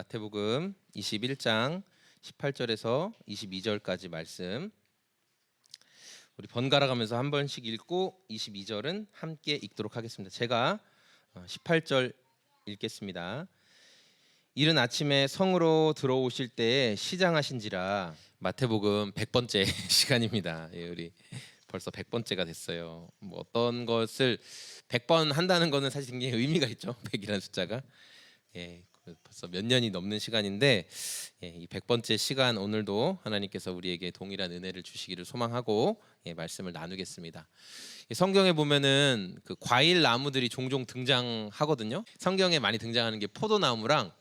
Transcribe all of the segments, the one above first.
마태복음 21장 18절에서 22절까지 말씀 우리 번갈아 가면서 한 번씩 읽고 22절은 함께 읽도록 하겠습니다. 제가 18절 읽겠습니다. 이른 아침에 성으로 들어오실 때에 시장하신지라. 마태복음 100번째 시간입니다. 예, 우리 벌써 100번째가 됐어요. 뭐 어떤 것을 100번 한다는 거는 사실 굉장히 의미가 있죠. 100이라는 숫자가. 예, 벌써 몇 년이 넘는 시간인데 이 100번째 시간 오늘도 하나님께서 우리에게 동일한 은혜를 주시기를 소망하고 말씀을 나누겠습니다. 성경에 보면은 그 과일 나무들이 종종 등장하거든요. 성경에 많이 등장하는 게 포도나무랑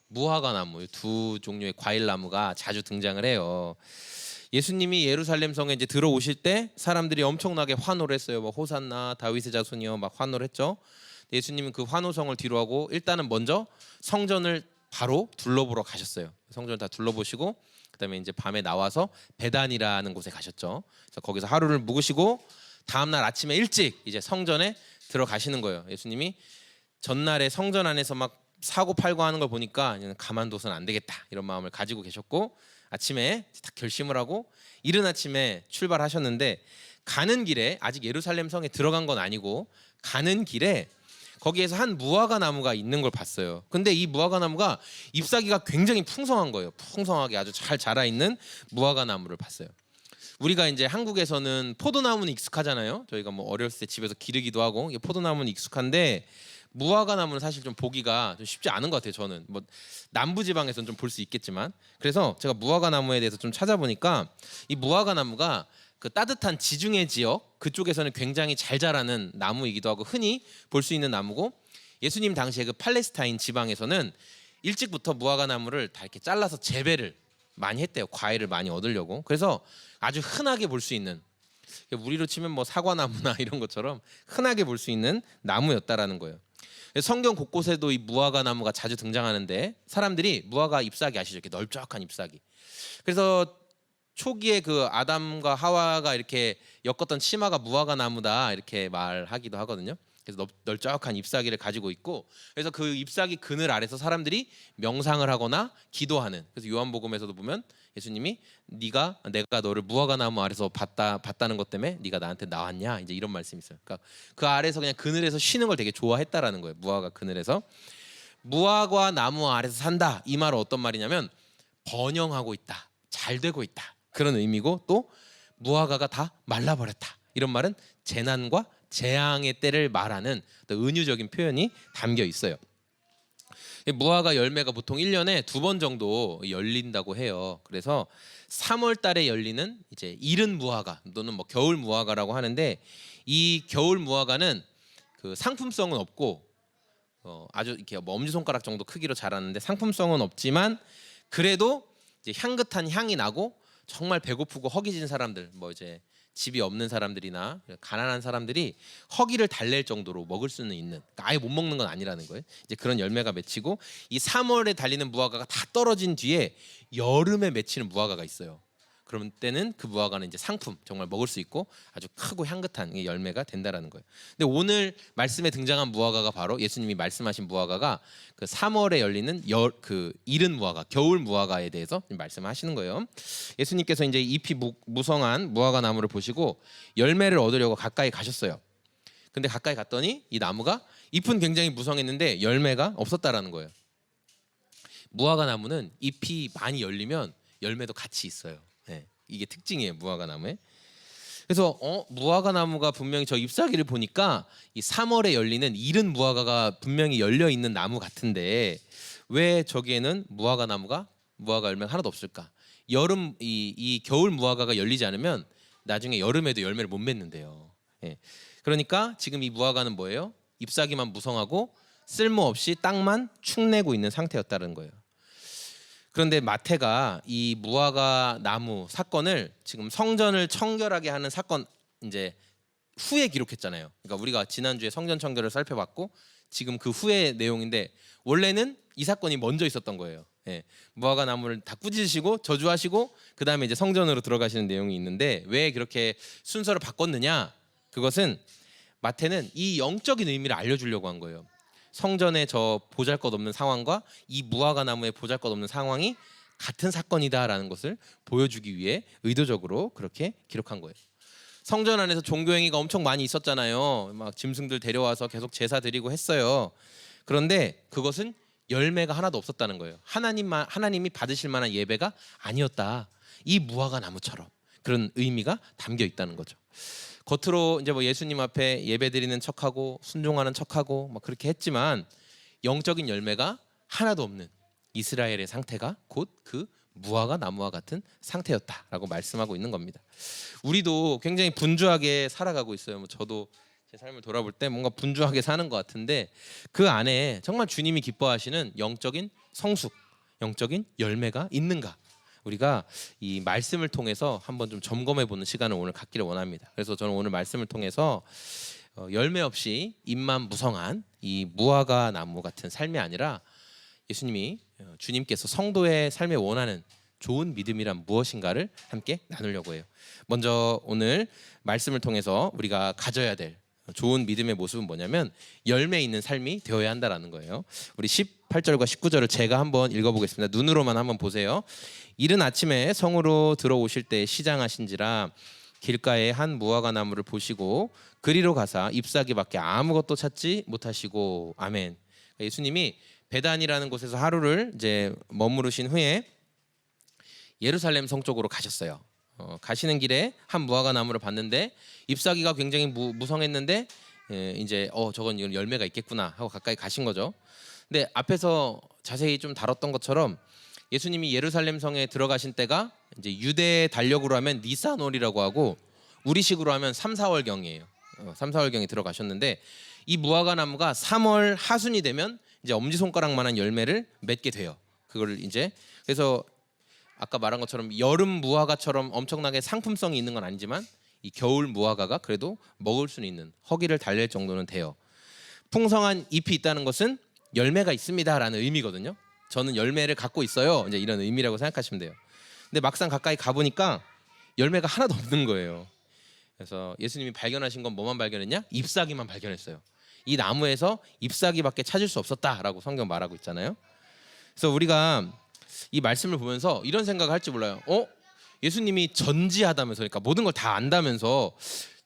무화과 나무, 두 종류의 과일 나무가 자주 등장을 해요. 예수님이 예루살렘 성에 이제 들어오실 때 사람들이 엄청나게 환호를 했어요. 뭐 호산나 다윗의 자손이여 막 환호를 했죠. 예수님은 그 환호성을 뒤로하고 일단은 먼저 성전을 바로 둘러보러 가셨어요. 성전을 다 둘러보시고 그다음에 이제 밤에 나와서 베단이라는 곳에 가셨죠. 그래서 거기서 하루를 묵으시고 다음날 아침에 일찍 이제 성전에 들어가시는 거예요. 예수님이 전날에 성전 안에서 막 사고 팔고 하는 걸 보니까 가만둬서는 안 되겠다 이런 마음을 가지고 계셨고 아침에 딱 결심을 하고 이른 아침에 출발하셨는데 가는 길에 아직 예루살렘 성에 들어간 건 아니고 가는 길에 거기에서 한 무화과 나무가 있는 걸 봤어요. 근데 이 무화과 나무가 잎사귀가 굉장히 풍성한 거예요. 풍성하게 아주 잘 자라 있는 무화과 나무를 봤어요. 우리가 이제 한국에서는 포도나무는 익숙하잖아요. 저희가 뭐 어렸을 때 집에서 기르기도 하고 포도나무는 익숙한데 무화과 나무는 사실 좀 보기가 좀 쉽지 않은 것 같아요. 저는 뭐 남부 지방에서는 좀 볼 수 있겠지만 그래서 제가 무화과 나무에 대해서 좀 찾아보니까 이 무화과 나무가 그 따뜻한 지중해 지역 그쪽에서는 굉장히 잘 자라는 나무이기도 하고 흔히 볼 수 있는 나무고 예수님 당시에 그 팔레스타인 지방에서는 일찍부터 무화과 나무를 다 이렇게 잘라서 재배를 많이 했대요. 과일을 많이 얻으려고. 그래서 아주 흔하게 볼 수 있는 우리로 치면 뭐 사과나무나 이런 것처럼 흔하게 볼 수 있는 나무였다라는 거예요. 성경 곳곳에도 이 무화과 나무가 자주 등장하는데 사람들이 무화과 잎사귀 아시죠? 이렇게 넓적한 잎사귀. 그래서 초기에 그 아담과 하와가 이렇게 엮었던 치마가 무화과 나무다 이렇게 말하기도 하거든요. 그래서 넓적한 잎사귀를 가지고 있고 그래서 그 잎사귀 그늘 아래서 사람들이 명상을 하거나 기도하는. 그래서 요한복음에서도 보면 예수님이 내가 너를 무화과 나무 아래서 봤다는 것 때문에 네가 나한테 나왔냐 이제 이런 말씀이 있어요. 그러니까 그 아래서 그냥 그늘에서 쉬는 걸 되게 좋아했다라는 거예요. 무화과 그늘에서. 무화과 나무 아래서 산다 이 말은 어떤 말이냐면 번영하고 있다, 잘 되고 있다 그런 의미고 또 무화과가 다 말라버렸다 이런 말은 재난과 재앙의 때를 말하는 또 은유적인 표현이 담겨 있어요. 무화과 열매가 보통 1년에 2번 정도 열린다고 해요. 그래서 3월 달에 열리는 이제 이른 무화과 또는 뭐 겨울 무화과라고 하는데 이 겨울 무화과는 그 상품성은 없고 아주 이렇게 뭐 엄지손가락 정도 크기로 자라는데 상품성은 없지만 그래도 이제 향긋한 향이 나고 정말 배고프고 허기진 사람들 뭐 이제 집이 없는 사람들이나 가난한 사람들이 허기를 달랠 정도로 먹을 수는 있는 그러니까 아예 못 먹는 건 아니라는 거예요. 이제 그런 열매가 맺히고 이 3월에 달리는 무화과가 다 떨어진 뒤에 여름에 맺히는 무화과가 있어요. 그런 때는 그 무화과는 이제 상품 정말 먹을 수 있고 아주 크고 향긋한 열매가 된다라는 거예요. 근데 오늘 말씀에 등장한 무화과가 바로 예수님이 말씀하신 무화과가 그 3월에 열리는 그 이른 무화과, 겨울 무화과에 대해서 말씀하시는 거예요. 예수님께서 이제 잎이 무성한 무화과 나무를 보시고 열매를 얻으려고 가까이 가셨어요. 근데 가까이 갔더니 이 나무가 잎은 굉장히 무성했는데 열매가 없었다라는 거예요. 무화과 나무는 잎이 많이 열리면 열매도 같이 있어요. 네, 이게 특징이에요 무화과 나무에. 그래서 무화과 나무가 분명히 저 잎사귀를 보니까 이 3월에 열리는 이른 무화과가 분명히 열려 있는 나무 같은데 왜 저기에는 무화과 열매가 하나도 없을까? 여름 이 겨울 무화과가 열리지 않으면 나중에 여름에도 열매를 못 맺는데요. 예. 그러니까 지금 이 무화과는 뭐예요? 잎사귀만 무성하고 쓸모없이 땅만 축내고 있는 상태였다는 거예요. 그런데 마태가 이 무화과 나무 사건을 지금 성전을 청결하게 하는 사건 이제 후에 기록했잖아요. 그러니까 우리가 지난주에 성전 청결을 살펴봤고 지금 그 후의 내용인데 원래는 이 사건이 먼저 있었던 거예요. 예. 무화과 나무를 다 꾸짖으시고 저주하시고 그 다음에 이제 성전으로 들어가시는 내용이 있는데 왜 그렇게 순서를 바꿨느냐? 그것은 마태는 이 영적인 의미를 알려주려고 한 거예요. 성전의 저 보잘것없는 상황과 이 무화과 나무의 보잘것없는 상황이 같은 사건이다라는 것을 보여주기 위해 의도적으로 그렇게 기록한 거예요. 성전 안에서 종교 행위가 엄청 많이 있었잖아요. 막 짐승들 데려와서 계속 제사 드리고 했어요. 그런데 그것은 열매가 하나도 없었다는 거예요. 하나님이 받으실 만한 예배가 아니었다. 이 무화과 나무처럼 그런 의미가 담겨 있다는 거죠. 겉으로 이제 뭐 예수님 앞에 예배드리는 척하고 순종하는 척하고 막 그렇게 했지만 영적인 열매가 하나도 없는 이스라엘의 상태가 곧 그 무화과 나무와 같은 상태였다라고 말씀하고 있는 겁니다. 우리도 굉장히 분주하게 살아가고 있어요. 뭐 저도 제 삶을 돌아볼 때 뭔가 분주하게 사는 것 같은데 그 안에 정말 주님이 기뻐하시는 영적인 성숙, 영적인 열매가 있는가? 우리가 이 말씀을 통해서 한번 좀 점검해 보는 시간을 오늘 갖기를 원합니다. 그래서 저는 오늘 말씀을 통해서 열매 없이 잎만 무성한 이 무화과 나무 같은 삶이 아니라 예수님이 주님께서 성도의 삶에 원하는 좋은 믿음이란 무엇인가를 함께 나누려고 해요. 먼저 오늘 말씀을 통해서 우리가 가져야 될 좋은 믿음의 모습은 뭐냐면 열매 있는 삶이 되어야 한다라는 거예요. 우리 18절과 19절을 제가 한번 읽어보겠습니다. 눈으로만 한번 보세요. 이른 아침에 성으로 들어오실 때 시장하신지라 길가에 한 무화과 나무를 보시고 그리로 가사 잎사귀밖에 아무것도 찾지 못하시고 아멘. 예수님이 베단이라는 곳에서 하루를 이제 머무르신 후에 예루살렘 성 쪽으로 가셨어요. 가시는 길에 한 무화과 나무를 봤는데 잎사귀가 굉장히 무성했는데 이제 저건 열매가 있겠구나 하고 가까이 가신 거죠. 근데 앞에서 자세히 좀 다뤘던 것처럼 예수님이 예루살렘 성에 들어가신 때가 이제 유대 달력으로 하면 니산월이라고 하고 우리식으로 하면 3, 4월경이에요. 3, 4월경에 들어가셨는데 이 무화과 나무가 3월 하순이 되면 이제 엄지손가락만한 열매를 맺게 돼요. 그걸 이제 그래서 아까 말한 것처럼 여름 무화과처럼 엄청나게 상품성이 있는 건 아니지만 이 겨울 무화과가 그래도 먹을 수 있는 허기를 달랠 정도는 돼요. 풍성한 잎이 있다는 것은 열매가 있습니다라는 의미거든요. 저는 열매를 갖고 있어요. 이제 이런 의미라고 생각하시면 돼요. 근데 막상 가까이 가보니까 열매가 하나도 없는 거예요. 그래서 예수님이 발견하신 건 뭐만 발견했냐? 잎사귀만 발견했어요. 이 나무에서 잎사귀밖에 찾을 수 없었다라고 성경 말하고 있잖아요. 그래서 우리가 이 말씀을 보면서 이런 생각을 할지 몰라요. 예수님이 전지하다면서 그러니까 모든 걸 다 안다면서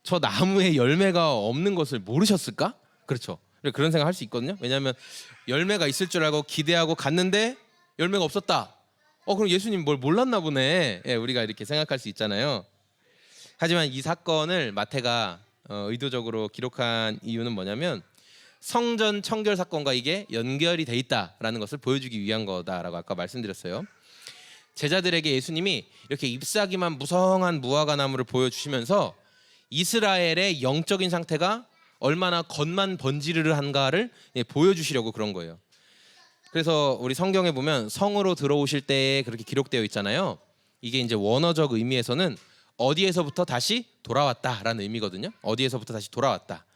저 나무에 열매가 없는 것을 모르셨을까? 그렇죠. 그런 생각 할 수 있거든요. 왜냐하면 열매가 있을 줄 알고 기대하고 갔는데 열매가 없었다. 그럼 예수님 뭘 몰랐나 보네. 우리가 이렇게 생각할 수 있잖아요. 하지만 이 사건을 마태가 의도적으로 기록한 이유는 뭐냐면 성전 청결 사건과 이게 연결이 돼 있다라는 것을 보여주기 위한 거다라고 아까 말씀드렸어요. 제자들에게 예수님이 이렇게 잎사귀만 무성한 무화과 나무를 보여주시면서 이스라엘의 영적인 상태가 얼마나 겉만 번지르르한가를 보여주시려고 그런 거예요. 그래서 우리 성경에 보면 성으로 들어오실 때에 그렇게 기록되어 있잖아요. 이게 이제 원어적 의미에서는 어디에서부터 다시 돌아왔다라는 의미거든요. 어디에서부터 다시 돌아왔다.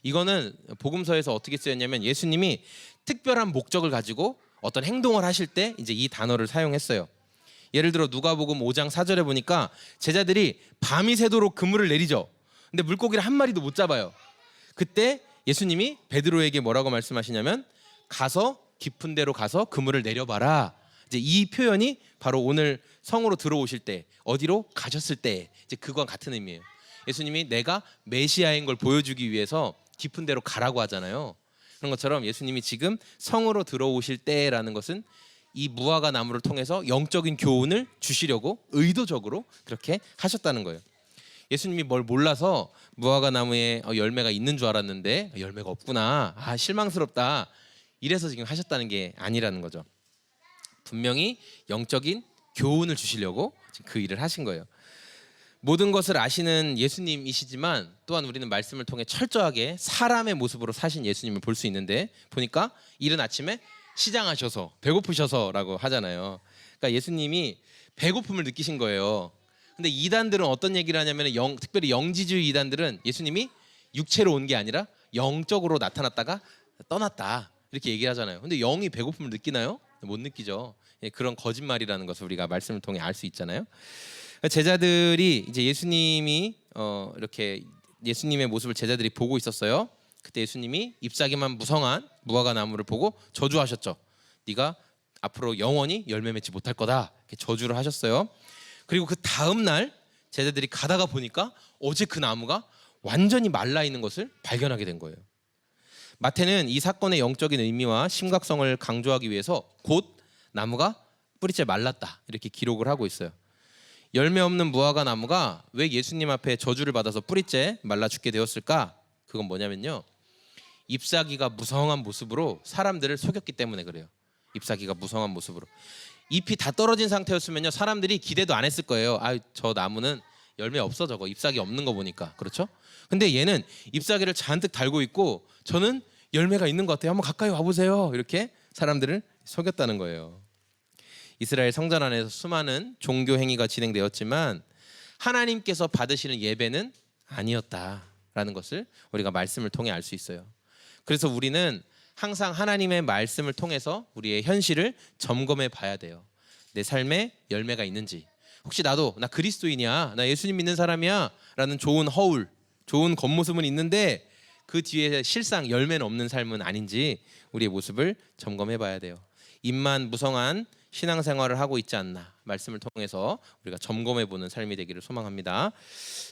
이거는 복음서에서 어떻게 쓰였냐면 예수님이 특별한 목적을 가지고 어떤 행동을 하실 때 이제 이 단어를 사용했어요. 예를 들어 누가복음 5장 4절에 보니까 제자들이 밤이 새도록 그물을 내리죠. 근데 물고기를 한 마리도 못 잡아요. 그때 예수님이 베드로에게 뭐라고 말씀하시냐면 가서 깊은 데로 가서 그물을 내려봐라. 이제 이 표현이 바로 오늘 성으로 들어오실 때 어디로 가셨을 때 이제 그거와 같은 의미예요. 예수님이 내가 메시아인 걸 보여주기 위해서 깊은 데로 가라고 하잖아요. 그런 것처럼 예수님이 지금 성으로 들어오실 때라는 것은 이 무화과 나무를 통해서 영적인 교훈을 주시려고 의도적으로 그렇게 하셨다는 거예요. 예수님이 뭘 몰라서 무화과 나무에 열매가 있는 줄 알았는데 열매가 없구나. 실망스럽다. 이래서 지금 하셨다는 게 아니라는 거죠. 분명히 영적인 교훈을 주시려고 지금 그 일을 하신 거예요. 모든 것을 아시는 예수님이시지만 또한 우리는 말씀을 통해 철저하게 사람의 모습으로 사신 예수님을 볼 수 있는데 보니까 이른 아침에 시장하셔서 배고프셔서라고 하잖아요. 그러니까 예수님이 배고픔을 느끼신 거예요. 근데 이단들은 어떤 얘기를 하냐면 특별히 영지주의 이단들은 예수님이 육체로 온 게 아니라 영적으로 나타났다가 떠났다 이렇게 얘기하잖아요. 근데 영이 배고픔을 느끼나요? 못 느끼죠. 그런 거짓말이라는 것을 우리가 말씀을 통해 알 수 있잖아요. 제자들이 이제 예수님이 이렇게 예수님의 모습을 제자들이 보고 있었어요. 그때 예수님이 잎사귀만 무성한 무화과 나무를 보고 저주하셨죠. 네가 앞으로 영원히 열매 맺지 못할 거다, 이렇게 저주를 하셨어요. 그리고 그 다음 날 제자들이 가다가 보니까 어제 그 나무가 완전히 말라 있는 것을 발견하게 된 거예요. 마태는 이 사건의 영적인 의미와 심각성을 강조하기 위해서 곧 나무가 뿌리째 말랐다, 이렇게 기록을 하고 있어요. 열매 없는 무화과 나무가 왜 예수님 앞에 저주를 받아서 뿌리째 말라 죽게 되었을까? 그건 뭐냐면요, 잎사귀가 무성한 모습으로 사람들을 속였기 때문에 그래요. 잎사귀가 무성한 모습으로 잎이 다 떨어진 상태였으면요, 사람들이 기대도 안 했을 거예요. 저 나무는 열매 없어, 저거 잎사귀 없는 거 보니까. 그렇죠? 근데 얘는 잎사귀를 잔뜩 달고 있고 저는 열매가 있는 것 같아요, 한번 가까이 와보세요, 이렇게 사람들을 속였다는 거예요. 이스라엘 성전 안에서 수많은 종교 행위가 진행되었지만 하나님께서 받으시는 예배는 아니었다라는 것을 우리가 말씀을 통해 알 수 있어요. 그래서 우리는 항상 하나님의 말씀을 통해서 우리의 현실을 점검해 봐야 돼요. 내 삶에 열매가 있는지, 혹시 나 그리스도인이야, 나 예수님 믿는 사람이야 라는 좋은 허울, 좋은 겉모습은 있는데 그 뒤에 실상 열매는 없는 삶은 아닌지 우리의 모습을 점검해 봐야 돼요. 입만 무성한 신앙생활을 하고 있지 않나, 말씀을 통해서 우리가 점검해 보는 삶이 되기를 소망합니다.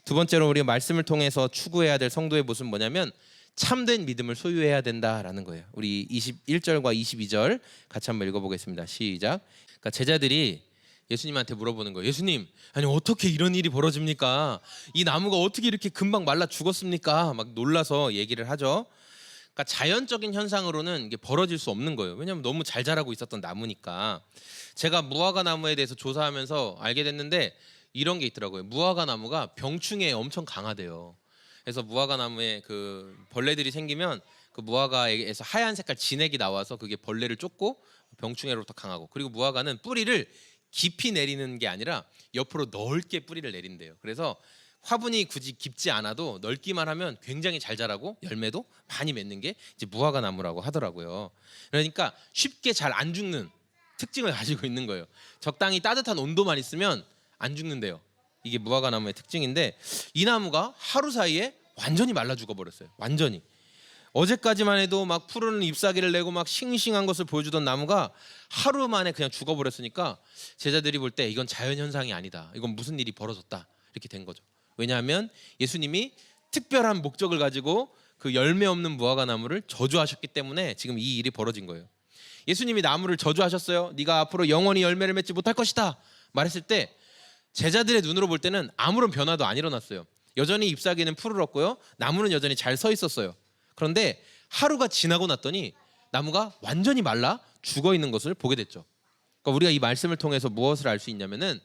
두 번째로 우리가 말씀을 통해서 추구해야 될 성도의 모습은 뭐냐면 참된 믿음을 소유해야 된다라는 거예요. 우리 21절과 22절 같이 한번 읽어보겠습니다. 시작. 그러니까 제자들이 예수님한테 물어보는 거예요. 예수님, 아니 어떻게 이런 일이 벌어집니까? 이 나무가 어떻게 이렇게 금방 말라 죽었습니까? 막 놀라서 얘기를 하죠. 그러니까 자연적인 현상으로는 이게 벌어질 수 없는 거예요. 왜냐하면 너무 잘 자라고 있었던 나무니까. 제가 무화과 나무에 대해서 조사하면서 알게 됐는데 이런 게 있더라고요. 무화과 나무가 병충해에 엄청 강하대요. 그래서 무화과 나무에 그 벌레들이 생기면 그 무화과에서 하얀 색깔 진액이 나와서 그게 벌레를 쫓고 병충해로부터 강하고, 그리고 무화과는 뿌리를 깊이 내리는 게 아니라 옆으로 넓게 뿌리를 내린대요. 그래서 화분이 굳이 깊지 않아도 넓기만 하면 굉장히 잘 자라고 열매도 많이 맺는 게 이제 무화과 나무라고 하더라고요. 그러니까 쉽게 잘 안 죽는 특징을 가지고 있는 거예요. 적당히 따뜻한 온도만 있으면 안 죽는데요. 이게 무화과 나무의 특징인데 이 나무가 하루 사이에 완전히 말라 죽어버렸어요. 완전히. 어제까지만 해도 막 푸른 잎사귀를 내고 막 싱싱한 것을 보여주던 나무가 하루 만에 그냥 죽어버렸으니까 제자들이 볼 때 이건 자연현상이 아니다, 이건 무슨 일이 벌어졌다, 이렇게 된 거죠. 왜냐하면 예수님이 특별한 목적을 가지고 그 열매 없는 무화과 나무를 저주하셨기 때문에 지금 이 일이 벌어진 거예요. 예수님이 나무를 저주하셨어요. 네가 앞으로 영원히 열매를 맺지 못할 것이다 말했을 때 제자들의 눈으로 볼 때는 아무런 변화도 안 일어났어요. 여전히 잎사귀는 푸르렀고요, 나무는 여전히 잘 서 있었어요. 그런데 하루가 지나고 났더니 나무가 완전히 말라 죽어 있는 것을 보게 됐죠. 그러니까 우리가 이 말씀을 통해서 무엇을 알 수 있냐면은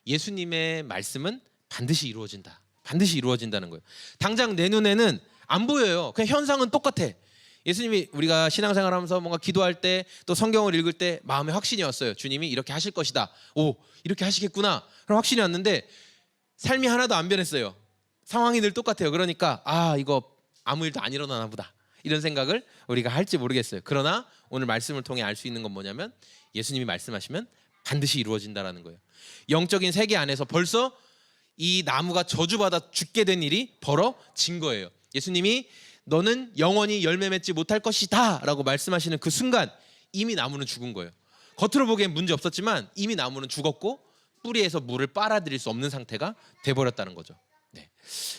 예수님의 말씀은 반드시 이루어진다, 반드시 이루어진다는 거예요. 당장 내 눈에는 안 보여요. 그냥 현상은 똑같아. 예수님이 우리가 신앙생활하면서 뭔가 기도할 때 또 성경을 읽을 때 마음에 확신이 왔어요. 주님이 이렇게 하실 것이다, 오 이렇게 하시겠구나, 그럼 확신이 왔는데 삶이 하나도 안 변했어요. 상황이 늘 똑같아요. 그러니까 이거 아무 일도 안 일어나나 보다, 이런 생각을 우리가 할지 모르겠어요. 그러나 오늘 말씀을 통해 알 수 있는 건 뭐냐면 예수님이 말씀하시면 반드시 이루어진다라는 거예요. 영적인 세계 안에서 벌써 이 나무가 저주받아 죽게 된 일이 벌어진 거예요. 예수님이 너는 영원히 열매 맺지 못할 것이다 라고 말씀하시는 그 순간 이미 나무는 죽은 거예요. 겉으로 보기엔 문제 없었지만 이미 나무는 죽었고 뿌리에서 물을 빨아들일 수 없는 상태가 돼버렸다는 거죠. 네.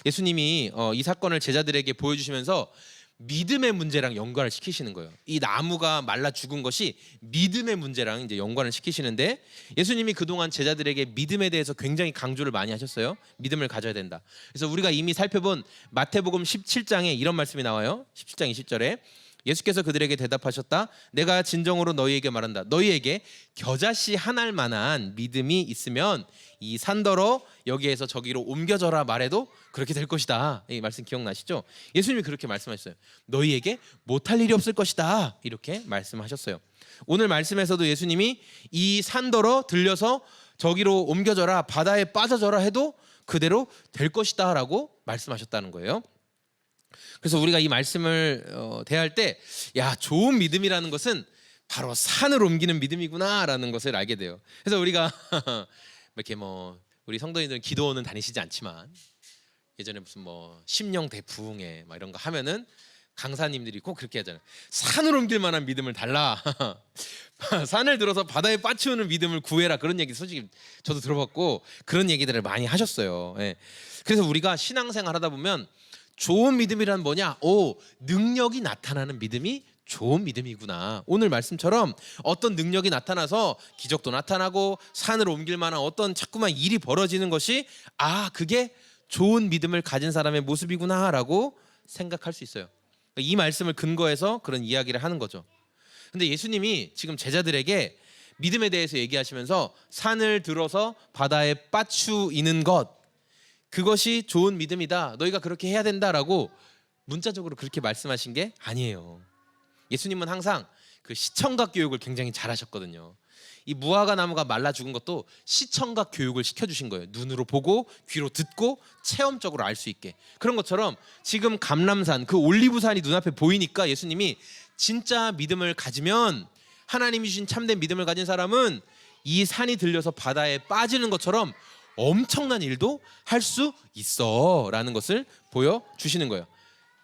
예수님이 이 사건을 제자들에게 보여주시면서 믿음의 문제랑 연관을 시키시는 거예요. 이 나무가 말라 죽은 것이 믿음의 문제랑 이제 연관을 시키시는데 예수님이 그동안 제자들에게 믿음에 대해서 굉장히 강조를 많이 하셨어요. 믿음을 가져야 된다. 그래서 우리가 이미 살펴본 마태복음 17장에 이런 말씀이 나와요. 17장 20절에 예수께서 그들에게 대답하셨다. 내가 진정으로 너희에게 말한다. 너희에게 겨자씨 한 알 만한 믿음이 있으면 이 산더러 여기에서 저기로 옮겨져라 말해도 그렇게 될 것이다. 이 말씀 기억나시죠? 예수님이 그렇게 말씀하셨어요. 너희에게 못할 일이 없을 것이다, 이렇게 말씀하셨어요. 오늘 말씀에서도 예수님이 이 산더러 들려서 저기로 옮겨져라, 바다에 빠져져라 해도 그대로 될 것이다 라고 말씀하셨다는 거예요. 그래서 우리가 이 말씀을 대할 때 좋은 믿음이라는 것은 바로 산을 옮기는 믿음이구나라는 것을 알게 돼요. 그래서 우리가 이렇게 우리 성도님들은 기도원은 다니시지 않지만 예전에 무슨 심령 대부흥회 막 이런 거 하면은 강사님들이 꼭 그렇게 하잖아요. 산을 옮길 만한 믿음을 달라. 산을 들어서 바다에 빠치우는 믿음을 구해라. 그런 얘기 솔직히 저도 들어봤고 그런 얘기들을 많이 하셨어요. 예. 그래서 우리가 신앙생활 하다 보면 좋은 믿음이란 뭐냐? 능력이 나타나는 믿음이 좋은 믿음이구나. 오늘 말씀처럼 어떤 능력이 나타나서 기적도 나타나고 산을 옮길 만한 어떤 자꾸만 일이 벌어지는 것이 그게 좋은 믿음을 가진 사람의 모습이구나라고 생각할 수 있어요. 이 말씀을 근거해서 그런 이야기를 하는 거죠. 근데 예수님이 지금 제자들에게 믿음에 대해서 얘기하시면서 산을 들어서 바다에 빠추이는 것, 그것이 좋은 믿음이다. 너희가 그렇게 해야 된다라고 문자적으로 그렇게 말씀하신 게 아니에요. 예수님은 항상 그 시청각 교육을 굉장히 잘하셨거든요. 이 무화과 나무가 말라 죽은 것도 시청각 교육을 시켜주신 거예요. 눈으로 보고 귀로 듣고 체험적으로 알 수 있게. 그런 것처럼 지금 감람산, 그 올리브산이 눈앞에 보이니까 예수님이 진짜 믿음을 가지면, 하나님이 주신 참된 믿음을 가진 사람은 이 산이 들려서 바다에 빠지는 것처럼 엄청난 일도 할 수 있어 라는 것을 보여주시는 거예요.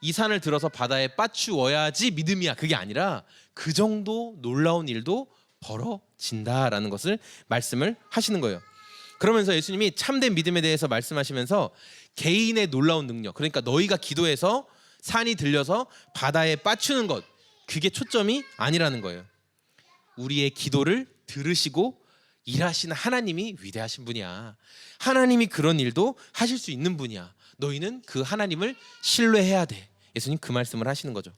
이 산을 들어서 바다에 빠추어야지 믿음이야, 그게 아니라 그 정도 놀라운 일도 벌어진다라는 것을 말씀을 하시는 거예요. 그러면서 예수님이 참된 믿음에 대해서 말씀하시면서 개인의 놀라운 능력, 그러니까 너희가 기도해서 산이 들려서 바다에 빠추는 것, 그게 초점이 아니라는 거예요. 우리의 기도를 들으시고 일하시는 하나님이 위대하신 분이야. 하나님이 그런 일도 하실 수 있는 분이야. 너희는 그 하나님을 신뢰해야 돼. 예수님 그 말씀을 하시는 거죠.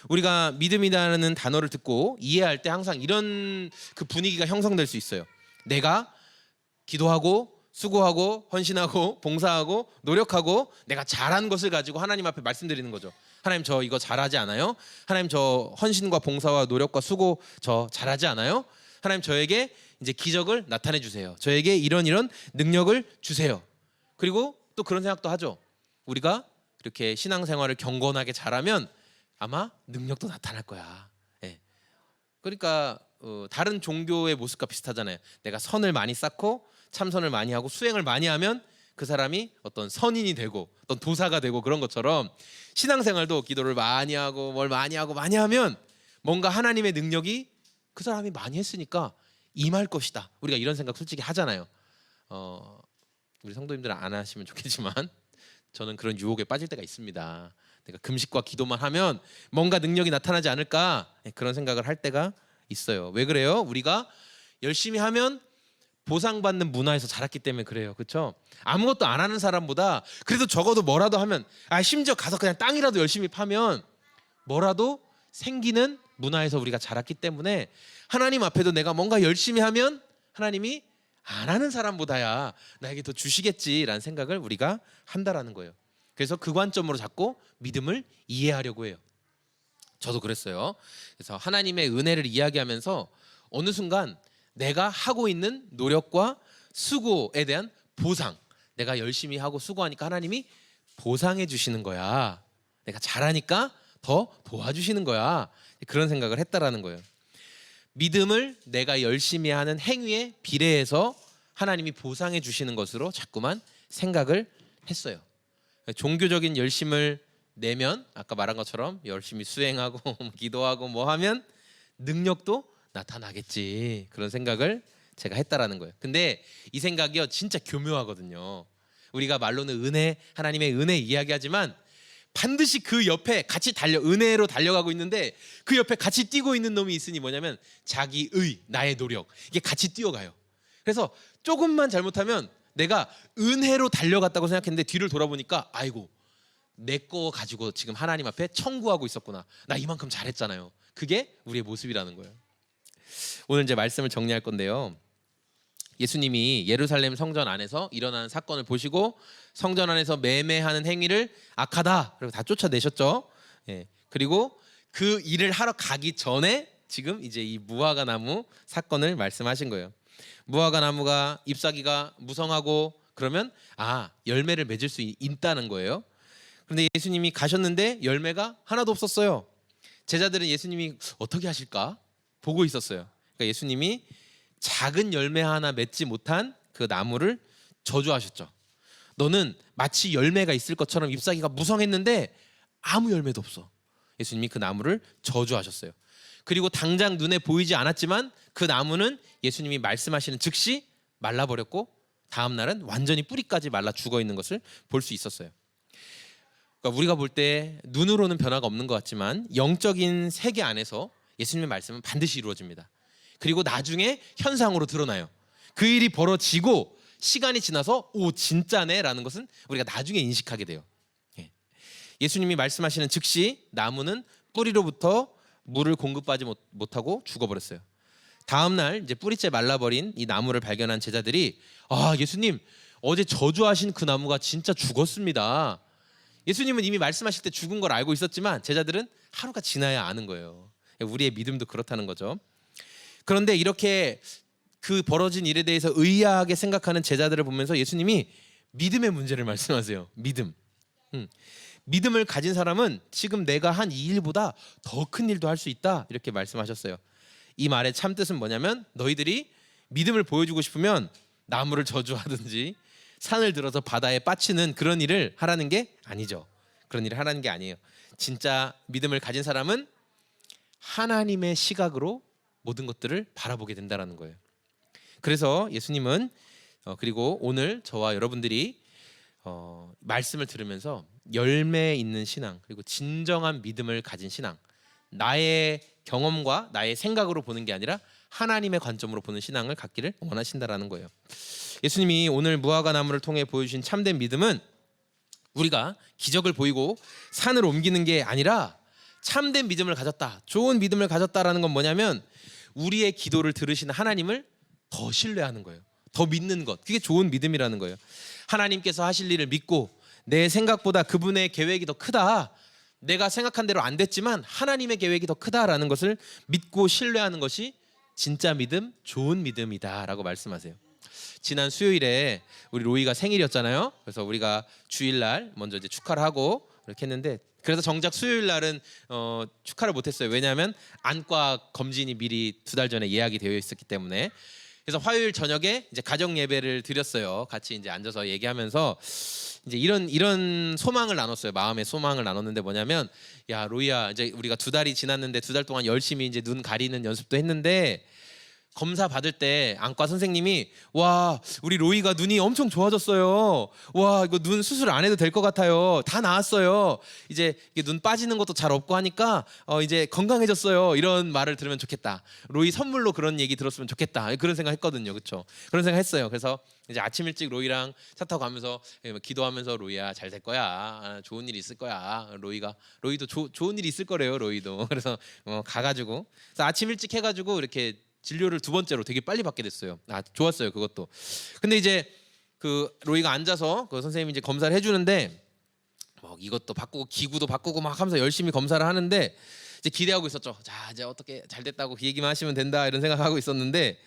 우리가 믿음이라는 단어를 듣고 이해할 때 항상 이런 그 분위기가 형성될 수 있어요. 내가 기도하고 수고하고 헌신하고 봉사하고 노력하고 내가 잘한 것을 가지고 하나님 앞에 말씀드리는 거죠. 하나님, 저 이거 잘하지 않아요? 하나님, 저 헌신과 봉사와 노력과 수고 저 잘하지 않아요? 하나님, 저에게 이제 기적을 나타내 주세요. 저에게 이런 능력을 주세요. 그리고 또 그런 생각도 하죠. 우리가 이렇게 신앙생활을 경건하게 잘하면 아마 능력도 나타날 거야. 예. 그러니까 다른 종교의 모습과 비슷하잖아요. 내가 선을 많이 쌓고 참선을 많이 하고 수행을 많이 하면 그 사람이 어떤 선인이 되고 어떤 도사가 되고, 그런 것처럼 신앙생활도 기도를 많이 하고 뭘 많이 하고 많이 하면 뭔가 하나님의 능력이 그 사람이 많이 했으니까 임할 것이다. 우리가 이런 생각 솔직히 하잖아요. 우리 성도님들은 안 하시면 좋겠지만 저는 그런 유혹에 빠질 때가 있습니다. 내가 금식과 기도만 하면 뭔가 능력이 나타나지 않을까, 그런 생각을 할 때가 있어요. 왜 그래요? 우리가 열심히 하면 보상받는 문화에서 자랐기 때문에 그래요. 그렇죠? 아무것도 안 하는 사람보다 그래도 적어도 뭐라도 하면, 심지어 가서 그냥 땅이라도 열심히 파면 뭐라도 생기는 문화에서 우리가 자랐기 때문에 하나님 앞에도 내가 뭔가 열심히 하면 하나님이 안 하는 사람보다야 나에게 더 주시겠지라는 생각을 우리가 한다라는 거예요. 그래서 그 관점으로 자꾸 믿음을 이해하려고 해요. 저도 그랬어요. 그래서 하나님의 은혜를 이야기하면서 어느 순간 내가 하고 있는 노력과 수고에 대한 보상, 내가 열심히 하고 수고하니까 하나님이 보상해 주시는 거야. 내가 잘하니까 더 도와주시는 거야. 그런 생각을 했다라는 거예요. 믿음을 내가 열심히 하는 행위에 비례해서 하나님이 보상해 주시는 것으로 자꾸만 생각을 했어요. 종교적인 열심을 내면 아까 말한 것처럼 열심히 수행하고 기도하고 뭐 하면 능력도 나타나겠지, 그런 생각을 제가 했다라는 거예요. 근데 이 생각이요 진짜 교묘하거든요. 우리가 말로는 은혜, 하나님의 은혜 이야기하지만 반드시 그 옆에 같이 은혜로 달려가고 있는데 그 옆에 같이 뛰고 있는 놈이 있으니 뭐냐면 자기의, 나의 노력, 이게 같이 뛰어가요. 그래서 조금만 잘못하면 내가 은혜로 달려갔다고 생각했는데 뒤를 돌아보니까 아이고, 내 거 가지고 지금 하나님 앞에 청구하고 있었구나. 나 이만큼 잘했잖아요. 그게 우리의 모습이라는 거예요. 오늘 이제 말씀을 정리할 건데요. 예수님이 예루살렘 성전 안에서 일어나는 사건을 보시고 성전 안에서 매매하는 행위를 악하다, 그리고 다 쫓아내셨죠. 예. 그리고 그 일을 하러 가기 전에 지금 이제 이 무화과 나무 사건을 말씀하신 거예요. 무화과 나무가 잎사귀가 무성하고 그러면 열매를 맺을 수 있다는 거예요. 그런데 예수님이 가셨는데 열매가 하나도 없었어요. 제자들은 예수님이 어떻게 하실까 보고 있었어요. 그러니까 예수님이 작은 열매 하나 맺지 못한 그 나무를 저주하셨죠. 너는 마치 열매가 있을 것처럼 잎사귀가 무성했는데 아무 열매도 없어. 예수님이 그 나무를 저주하셨어요. 그리고 당장 눈에 보이지 않았지만 그 나무는 예수님이 말씀하시는 즉시 말라버렸고 다음 날은 완전히 뿌리까지 말라 죽어 있는 것을 볼 수 있었어요. 그러니까 우리가 볼 때 눈으로는 변화가 없는 것 같지만 영적인 세계 안에서 예수님의 말씀은 반드시 이루어집니다. 그리고 나중에 현상으로 드러나요. 그 일이 벌어지고 시간이 지나서 오 진짜네 라는 것은 우리가 나중에 인식하게 돼요. 예수님이 말씀하시는 즉시 나무는 뿌리로부터 물을 공급하지 못하고 죽어버렸어요. 다음 날 이제 뿌리째 말라버린 이 나무를 발견한 제자들이 아 예수님 어제 저주하신 그 나무가 진짜 죽었습니다. 예수님은 이미 말씀하실 때 죽은 걸 알고 있었지만 제자들은 하루가 지나야 아는 거예요. 우리의 믿음도 그렇다는 거죠. 그런데 이렇게 그 벌어진 일에 대해서 의아하게 생각하는 제자들을 보면서 예수님이 믿음의 문제를 말씀하세요. 믿음을 가진 사람은 지금 내가 한 이 일보다 더 큰 일도 할 수 있다 이렇게 말씀하셨어요. 이 말의 참뜻은 뭐냐면 너희들이 믿음을 보여주고 싶으면 나무를 저주하든지 산을 들어서 바다에 빠치는 그런 일을 하라는 게 아니죠. 그런 일을 하라는 게 아니에요. 진짜 믿음을 가진 사람은 하나님의 시각으로 모든 것들을 바라보게 된다는 거예요. 그래서 예수님은 그리고 오늘 저와 여러분들이 말씀을 들으면서 열매 있는 신앙 그리고 진정한 믿음을 가진 신앙 나의 경험과 나의 생각으로 보는 게 아니라 하나님의 관점으로 보는 신앙을 갖기를 원하신다라는 거예요. 예수님이 오늘 무화과 나무를 통해 보여주신 참된 믿음은 우리가 기적을 보이고 산을 옮기는 게 아니라 참된 믿음을 가졌다 좋은 믿음을 가졌다라는 건 뭐냐면 우리의 기도를 들으시는 하나님을 더 신뢰하는 거예요. 더 믿는 것 그게 좋은 믿음이라는 거예요. 하나님께서 하실 일을 믿고 내 생각보다 그분의 계획이 더 크다 내가 생각한 대로 안 됐지만 하나님의 계획이 더 크다라는 것을 믿고 신뢰하는 것이 진짜 믿음 좋은 믿음이다 라고 말씀하세요. 지난 수요일에 우리 로이가 생일이었잖아요. 그래서 우리가 주일날 먼저 이제 축하를 하고 이렇게 했는데 그래서 정작 수요일 날은 축하를 못했어요. 왜냐하면 안과 검진이 미리 2달 전에 예약이 되어 있었기 때문에. 그래서 화요일 저녁에 이제 가정 예배를 드렸어요. 같이 이제 앉아서 얘기하면서 이제 이런 소망을 나눴어요. 마음의 소망을 나눴는데 뭐냐면 야 로이야 이제 우리가 2달이 지났는데 2달 동안 열심히 이제 눈 가리는 연습도 했는데 검사 받을 때 안과 선생님이 와 우리 로이가 눈이 엄청 좋아졌어요. 와 이거 눈 수술 안 해도 될 것 같아요. 다 나았어요. 이제 눈 빠지는 것도 잘 없고 하니까 이제 건강해졌어요. 이런 말을 들으면 좋겠다. 로이 선물로 그런 얘기 들었으면 좋겠다. 그런 생각했거든요. 그렇죠? 그런 생각했어요. 그래서 이제 아침 일찍 로이랑 차 타고 가면서 기도하면서 로이야 잘 될 거야. 좋은 일이 있을 거야. 로이도 좋은 일이 있을 거래요. 로이도 그래서 가가지고 그래서 아침 일찍 해가지고 이렇게 진료를 2번째로 되게 빨리 받게 됐어요. 좋았어요 그것도. 근데 이제 그 로이가 앉아서 그 선생님이 이제 검사를 해주는데 이것도 바꾸고 기구도 바꾸고 막 하면서 열심히 검사를 하는데 이제 기대하고 있었죠. 자 이제 어떻게 잘 됐다고 그 얘기만 하시면 된다 이런 생각하고 있었는데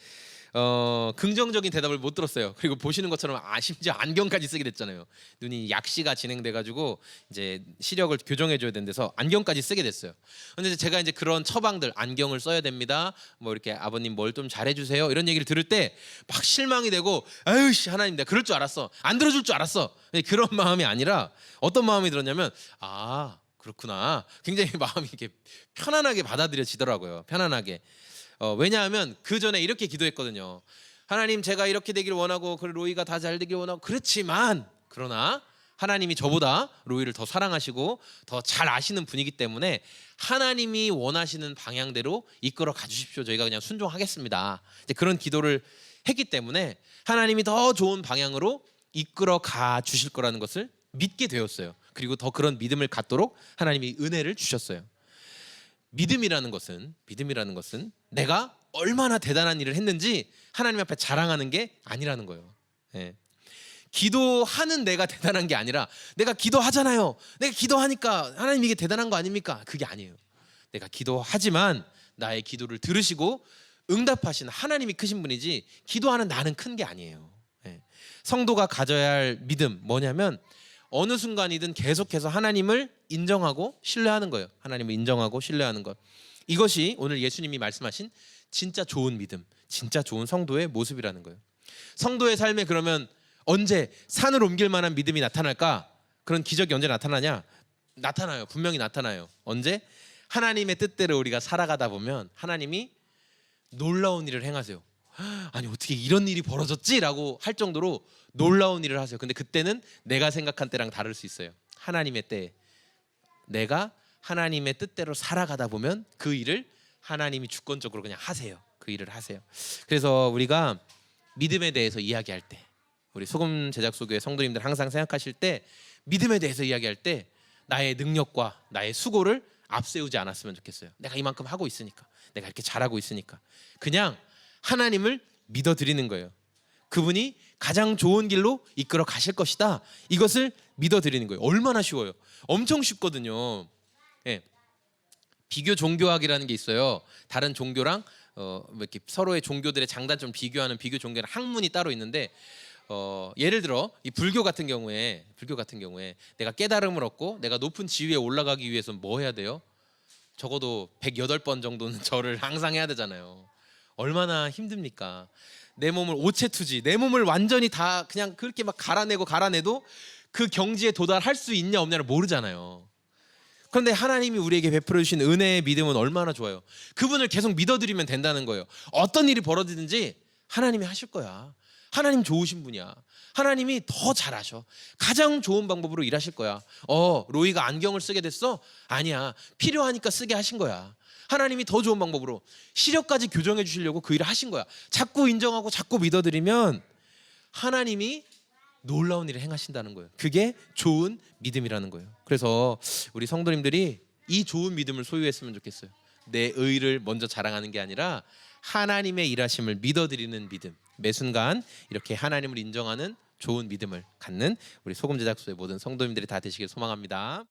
긍정적인 대답을 못 들었어요. 그리고 보시는 것처럼 심지어 안경까지 쓰게 됐잖아요. 눈이 약시가 진행돼가지고 이제 시력을 교정해줘야 되는 데서 안경까지 쓰게 됐어요. 근데 제가 이제 그런 처방들 안경을 써야 됩니다. 뭐 이렇게 아버님 뭘 좀 잘해주세요 이런 얘기를 들을 때 막 실망이 되고 아유씨 하나님 내가 그럴 줄 알았어 안 들어줄 줄 알았어. 그런 마음이 아니라 어떤 마음이 들었냐면 그렇구나 굉장히 마음이 이렇게 편안하게 받아들여지더라고요. 편안하게. 왜냐하면 그 전에 이렇게 기도했거든요. 하나님 제가 이렇게 되길 원하고 그 로이가 다 잘 되길 원하고 그렇지만 그러나 하나님이 저보다 로이를 더 사랑하시고 더 잘 아시는 분이기 때문에 하나님이 원하시는 방향대로 이끌어 가주십시오. 저희가 그냥 순종하겠습니다. 이제 그런 기도를 했기 때문에 하나님이 더 좋은 방향으로 이끌어 가 주실 거라는 것을 믿게 되었어요. 그리고 더 그런 믿음을 갖도록 하나님이 은혜를 주셨어요. 믿음이라는 것은 내가 얼마나 대단한 일을 했는지 하나님 앞에 자랑하는 게 아니라는 거예요. 기도하는 내가 대단한 게 아니라 내가 기도하잖아요. 내가 기도하니까 하나님 이게 대단한 거 아닙니까? 그게 아니에요. 내가 기도하지만 나의 기도를 들으시고 응답하신 하나님이 크신 분이지 기도하는 나는 큰 게 아니에요. 성도가 가져야 할 믿음 뭐냐면 어느 순간이든 계속해서 하나님을 인정하고 신뢰하는 거예요. 하나님을 인정하고 신뢰하는 것. 이것이 오늘 예수님이 말씀하신 진짜 좋은 믿음, 진짜 좋은 성도의 모습이라는 거예요. 성도의 삶에 그러면 언제 산을 옮길 만한 믿음이 나타날까? 그런 기적이 언제 나타나냐? 나타나요. 분명히 나타나요. 언제? 하나님의 뜻대로 우리가 살아가다 보면 하나님이 놀라운 일을 행하세요. 아니 어떻게 이런 일이 벌어졌지라고 할 정도로 놀라운 일을 하세요. 근데 그때는 내가 생각한 때랑 다를 수 있어요. 하나님의 때 내가 하나님의 뜻대로 살아가다 보면 그 일을 하나님이 주권적으로 그냥 하세요. 그 일을 하세요. 그래서 우리가 믿음에 대해서 이야기할 때 우리 소금 제작소교회 성도님들 항상 생각하실 때 믿음에 대해서 이야기할 때 나의 능력과 나의 수고를 앞세우지 않았으면 좋겠어요. 내가 이만큼 하고 있으니까, 내가 이렇게 잘하고 있으니까 그냥 하나님을 믿어드리는 거예요. 그분이 가장 좋은 길로 이끌어 가실 것이다. 이것을 믿어드리는 거예요. 얼마나 쉬워요. 엄청 쉽거든요. 예. 비교 종교학이라는 게 있어요. 다른 종교랑 이렇게 서로의 종교들의 장단점 비교하는 비교 종교는 학문이 따로 있는데 예를 들어 이 불교 같은 경우에 내가 깨달음을 얻고 내가 높은 지위에 올라가기 위해서 뭐 해야 돼요? 적어도 108번 정도는 절을 항상 해야 되잖아요. 얼마나 힘듭니까? 내 몸을 오체투지, 내 몸을 완전히 다 그냥 그렇게 막 갈아내도 그 경지에 도달할 수 있냐 없냐를 모르잖아요. 그런데 하나님이 우리에게 베풀어 주신 은혜의 믿음은 얼마나 좋아요. 그분을 계속 믿어드리면 된다는 거예요. 어떤 일이 벌어지든지 하나님이 하실 거야. 하나님 좋으신 분이야. 하나님이 더 잘하셔. 가장 좋은 방법으로 일하실 거야. 로이가 안경을 쓰게 됐어? 아니야. 필요하니까 쓰게 하신 거야. 하나님이 더 좋은 방법으로 시력까지 교정해 주시려고 그 일을 하신 거야. 자꾸 인정하고 자꾸 믿어드리면 하나님이 놀라운 일을 행하신다는 거예요. 그게 좋은 믿음이라는 거예요. 그래서 우리 성도님들이 이 좋은 믿음을 소유했으면 좋겠어요. 내 의를 먼저 자랑하는 게 아니라 하나님의 일하심을 믿어드리는 믿음. 매 순간 이렇게 하나님을 인정하는 좋은 믿음을 갖는 우리 소금 제작소의 모든 성도님들이 다 되시길 소망합니다.